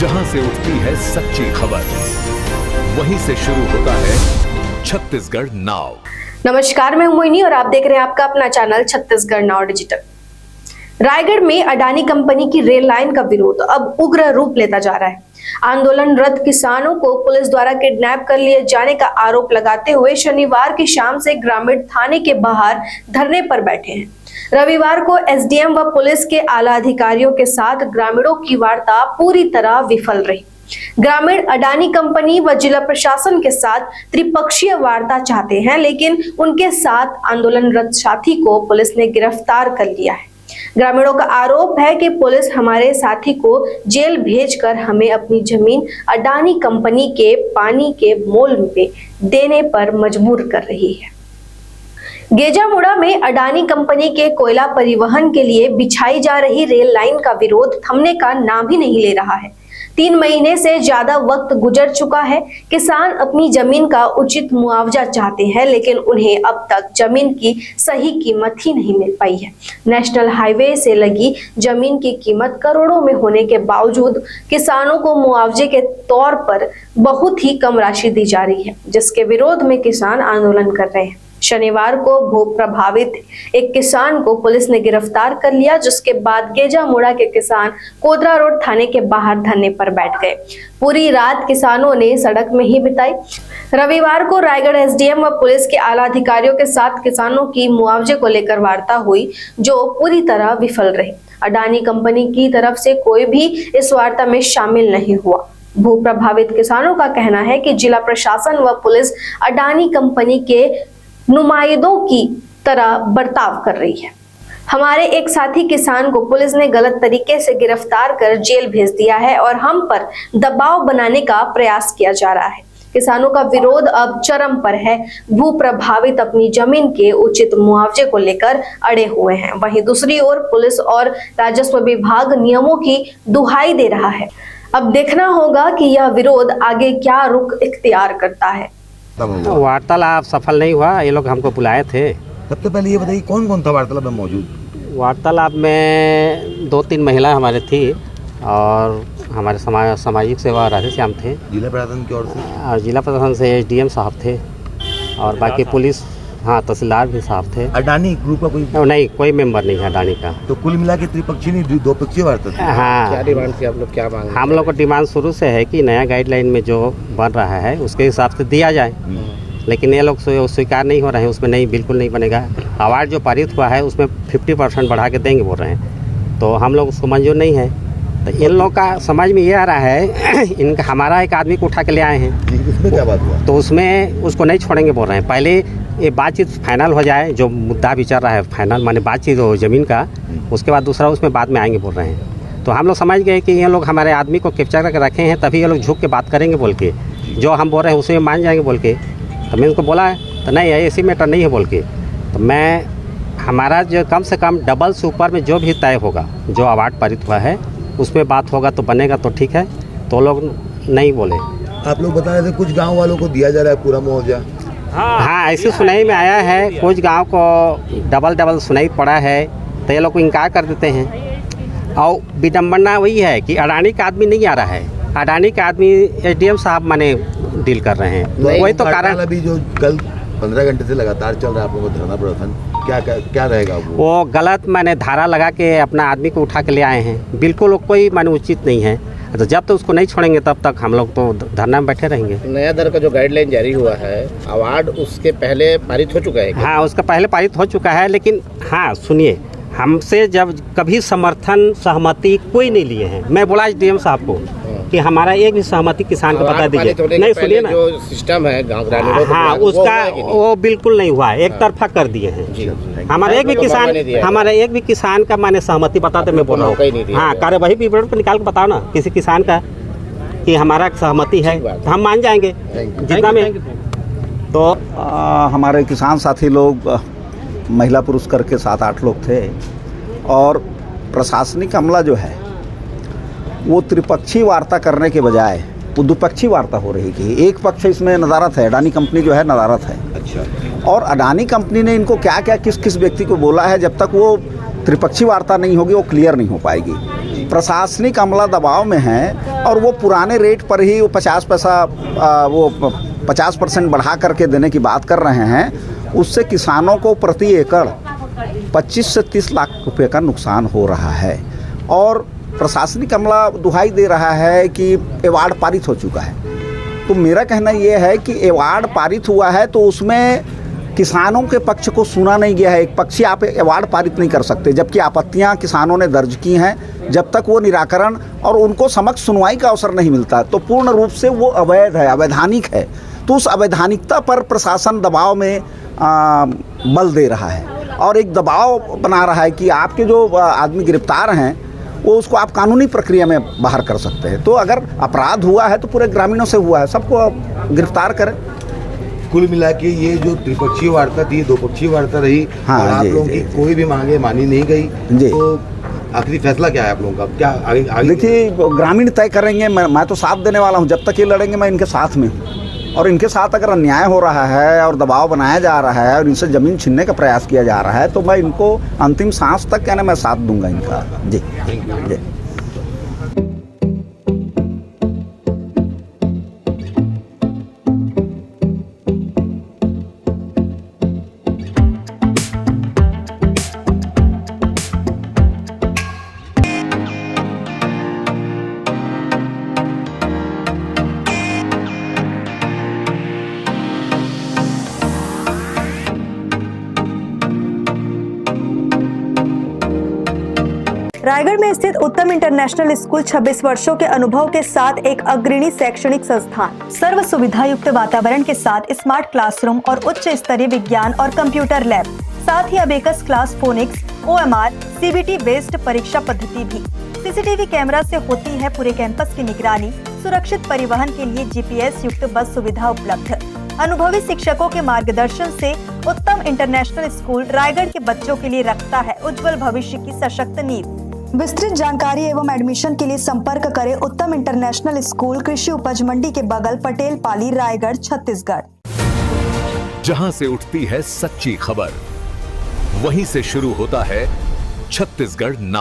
जहां से उठती है सच्ची खबर, वहीं से शुरू होता है छत्तीसगढ़ नाउ। नमस्कार, मैं हूं मोहिनी और आप देख रहे हैं आपका अपना channel Chhattisgarh now digital. Raigarh में अडानी कंपनी की रेल लाइन का विरोध अब उग्र रूप लेता जा रहा है। आंदोलनरत किसानों को पुलिस द्वारा किडनैप कर लिए जाने का आरोप लगाते हुए शनिवार की शाम से ग्रामीण थाने के बाहर धरने पर बैठे हैं। रविवार को एसडीएम व पुलिस के आला अधिकारियों के साथ ग्रामीणों की वार्ता पूरी तरह विफल रही। ग्रामीण अडानी कंपनी व जिला प्रशासन के साथ त्रिपक्षीय वार्ता चाहते हैं, लेकिन उनके साथ आंदोलनरत साथी को पुलिस ने गिरफ्तार कर लिया है। ग्रामीणों का आरोप है कि पुलिस हमारे साथी को जेल भेजकर हमें अपनी जमीन अडानी कंपनी के पानी के मोल में देने पर मजबूर कर रही है। गेजामुड़ा में अडानी कंपनी के कोयला परिवहन के लिए बिछाई जा रही रेल लाइन का विरोध थमने का नाम ही नहीं ले रहा है। 3 महीने से ज्यादा वक्त गुजर चुका है। किसान अपनी जमीन का उचित मुआवजा चाहते हैं, लेकिन उन्हें अब तक जमीन की सही कीमत ही नहीं मिल पाई है। नेशनल हाईवे से लगी जमीन की कीमत करोड़ों में होने के बावजूद किसानों को मुआवजे के तौर पर बहुत ही कम राशि दी जा रही है, जिसके विरोध में किसान आंदोलन कर रहे हैं। शनिवार को भू प्रभावित एक किसान को पुलिस ने गिरफ्तार कर लिया, जिसके बाद गेजामुड़ा के किसान कोदरा रोड थाने के बाहर धरने पर बैठ गए। पूरी रात किसानों ने सड़क में ही बिताई। रविवार को रायगढ़ एसडीएम व पुलिस के आला अधिकारियों के साथ किसानों की मुआवजे को लेकर वार्ता हुई, जो पूरी तरह विफल रही। अडानी कंपनी की तरफ से कोई भी इस वार्ता में शामिल नहीं हुआ। भू प्रभावित किसानों का कहना है कि जिला प्रशासन व पुलिस अडानी कंपनी के नुमाइंदों की तरह बर्ताव कर रही है। हमारे एक साथी किसान को पुलिस ने गलत तरीके से गिरफ्तार कर जेल भेज दिया है और हम पर दबाव बनाने का प्रयास किया जा रहा है। किसानों का विरोध अब चरम पर है। भू प्रभावित अपनी जमीन के उचित मुआवजे को लेकर अड़े हुए हैं। वहीं दूसरी ओर पुलिस और राजस्व विभाग नियमों की दुहाई दे रहा है। अब देखना होगा कि यह विरोध आगे क्या रुख इख्तियार करता है। वार्तालाप सफल नहीं हुआ। ये लोग हमको बुलाए थे। सबसे पहले ये बताइए कौन कौन था वार्तालाप में मौजूद? वार्तालाप में 2-3 महिला हमारे थी और हमारे सामाजिक सेवा राधेश्याम थे। जिला प्रशासन की ओर से? और जिला प्रशासन से एसडीएम साहब थे और बाकी पुलिस, हाँ, तहसीलदार भी साहब थे। अडानी ग्रुप का कोई नहीं, कोई मेंबर नहीं है अडानी का। तो कुल मिला के त्रिपक्षीय नहीं, 2 पक्षीय वार्ता थी। हाँ, क्या डिमांड थी आप लोग, क्या मांग? हम लोग को डिमांड शुरू से है कि नया गाइडलाइन में जो बन रहा है उसके हिसाब से दिया जाए, लेकिन ये लोग स्वीकार नहीं हो रहे हैं। उसमें नहीं, बिल्कुल नहीं बनेगा। अवार्ड जो पारित हुआ है उसमें 50% बढ़ा के देंगे बोल रहे हैं, तो हम लोग उसको मंजूर नहीं है। तो इन लोग का समझ में ये आ रहा है इनका हमारा एक आदमी को उठा के ले आए हैं, उसमें क्या बात हुआ? तो उसमें उसको नहीं छोड़ेंगे बोल रहे हैं। पहले ये बातचीत फाइनल हो जाए, जो मुद्दा भी चल रहा है फाइनल माने बातचीत हो ज़मीन का, उसके बाद दूसरा उसमें बाद में आएंगे बोल रहे हैं। तो हम लोग समझ गए कि ये लोग हमारे आदमी को कैप्चर करके रखे हैं, तभी ये लोग झुक के बात करेंगे बोल के, जो हम बोल रहे हैं उसे मान जाएंगे बोल के। तो मैं उनको बोला है तो नहीं, ऐसी मैटर नहीं है बोल के। तो मैं हमारा जो कम से कम डबल से ऊपर में जो भी तय होगा, जो अवार्ड पारित हुआ है उसमें बात होगा तो बनेगा तो ठीक है। तो लोग नहीं बोले। आप लोग बता रहे थे कुछ गाँव वालों को दिया जा रहा है पूरा मुआवजा। हाँ, ऐसी सुनाई में आया है। कुछ गांव को डबल सुनाई पड़ा है, तो ये लोग को इनकार कर देते हैं। और विडम्बना वही है कि अडानी का आदमी नहीं आ रहा है, अडानी का आदमी एसडीएम साहब माने डील कर रहे हैं। वही तो कारण अभी जो कल 15 घंटे से लगातार चल रहा है आप लोगों का धरना प्रदर्शन, क्या रहेगा? वो गलत माने धारा लगा के अपना आदमी को उठा के ले आए हैं। बिल्कुल कोई माने उचित नहीं है। तो जब तक उसको नहीं छोड़ेंगे तब तक हम लोग तो धरना में बैठे रहेंगे। नया दर का जो गाइडलाइन जारी हुआ है, अवार्ड उसके पहले पारित हो चुका है क्या? हाँ, उसका पहले पारित हो चुका है, लेकिन हाँ सुनिए, हमसे जब कभी समर्थन सहमति कोई नहीं लिए हैं। मैं बोला एसडीएम साहब को कि हमारा एक भी सहमति किसान को बता दीजिए। नहीं, सुनिए ना, जो सिस्टम है गाँव ग्रामीणों को, हाँ, उसका वो बिल्कुल नहीं हुआ है, एक तरफा कर दिए हैं। हमारा एक भी किसान का माने सहमति बताते, मैं बोल रहा हूँ। हाँ, कार्यवाही विवरण पर निकाल के बताओ ना किसी किसान का कि हमारा सहमति है, तो हम मान जाएंगे जितना में। तो हमारे किसान साथी लोग महिला पुरुष करके 7-8 लोग थे और प्रशासनिक अमला जो है वो त्रिपक्षीय वार्ता करने के बजाय वो द्विपक्षीय वार्ता हो रही थी। एक पक्ष इसमें नदारत है, अडानी कंपनी जो है नदारत है। अच्छा। और अडानी कंपनी ने इनको क्या क्या किस किस व्यक्ति को बोला है, जब तक वो त्रिपक्षीय वार्ता नहीं होगी वो क्लियर नहीं हो पाएगी। प्रशासनिक अमला दबाव में है और वो पुराने रेट पर ही वो 50% बढ़ा करके देने की बात कर रहे हैं। उससे किसानों को प्रति एकड़ 25 से 30 लाख रुपए का नुकसान हो रहा है और प्रशासनिक अमला दुहाई दे रहा है कि अवार्ड पारित हो चुका है। तो मेरा कहना ये है कि अवार्ड पारित हुआ है तो उसमें किसानों के पक्ष को सुना नहीं गया है। एक पक्षी आप अवार्ड पारित नहीं कर सकते, जबकि आपत्तियां किसानों ने दर्ज की हैं। जब तक वो निराकरण और उनको समक्ष सुनवाई का अवसर नहीं मिलता तो पूर्ण रूप से वो अवैध है, अवैधानिक है। तो उस अवैधानिकता पर प्रशासन दबाव में बल दे रहा है और एक दबाव बना रहा है कि आपके जो आदमी गिरफ्तार हैं वो उसको आप कानूनी प्रक्रिया में बाहर कर सकते हैं। तो अगर अपराध हुआ है तो पूरे ग्रामीणों से हुआ है, सबको गिरफ्तार करें। कुल मिला के ये जो त्रिपक्षीय वार्ता थी, दो पक्षीय वार्ता रही, हाँ, और आप जी, लोगों जी, की कोई भी मांगे मानी नहीं गई। जी। तो आखिरी फैसला क्या है आप लोगों का? क्या आगे देखिए, ग्रामीण तय करेंगे। मैं तो साथ देने वाला हूँ, जब तक ये लड़ेंगे मैं इनके साथ में हूँ। और इनके साथ अगर अन्याय हो रहा है और दबाव बनाया जा रहा है और इनसे ज़मीन छीनने का प्रयास किया जा रहा है तो मैं इनको अंतिम सांस तक कहना मैं साथ दूंगा इनका। जी जी। रायगढ़ में स्थित उत्तम इंटरनेशनल स्कूल 26 वर्षों के अनुभव के साथ एक अग्रणी शैक्षणिक संस्थान, सर्व सुविधा युक्त वातावरण के साथ स्मार्ट क्लासरूम और उच्च स्तरीय विज्ञान और कंप्यूटर लैब, साथ ही abacus class, phonics, OMR, CBT based परीक्षा पद्धति भी। CCTV कैमरा से होती है पूरे कैंपस की निगरानी। सुरक्षित परिवहन के लिए GPS युक्त बस सुविधा उपलब्ध। अनुभवी शिक्षकों के मार्गदर्शन से उत्तम इंटरनेशनल स्कूल रायगढ़ के बच्चों के लिए रखता है उज्जवल भविष्य की सशक्त नींव। विस्तृत जानकारी एवं एडमिशन के लिए संपर्क करें उत्तम इंटरनेशनल स्कूल, कृषि उपज मंडी के बगल, पटेल पाली, रायगढ़, छत्तीसगढ़। जहां से उठती है सच्ची खबर, वहीं से शुरू होता है छत्तीसगढ़ नाउ।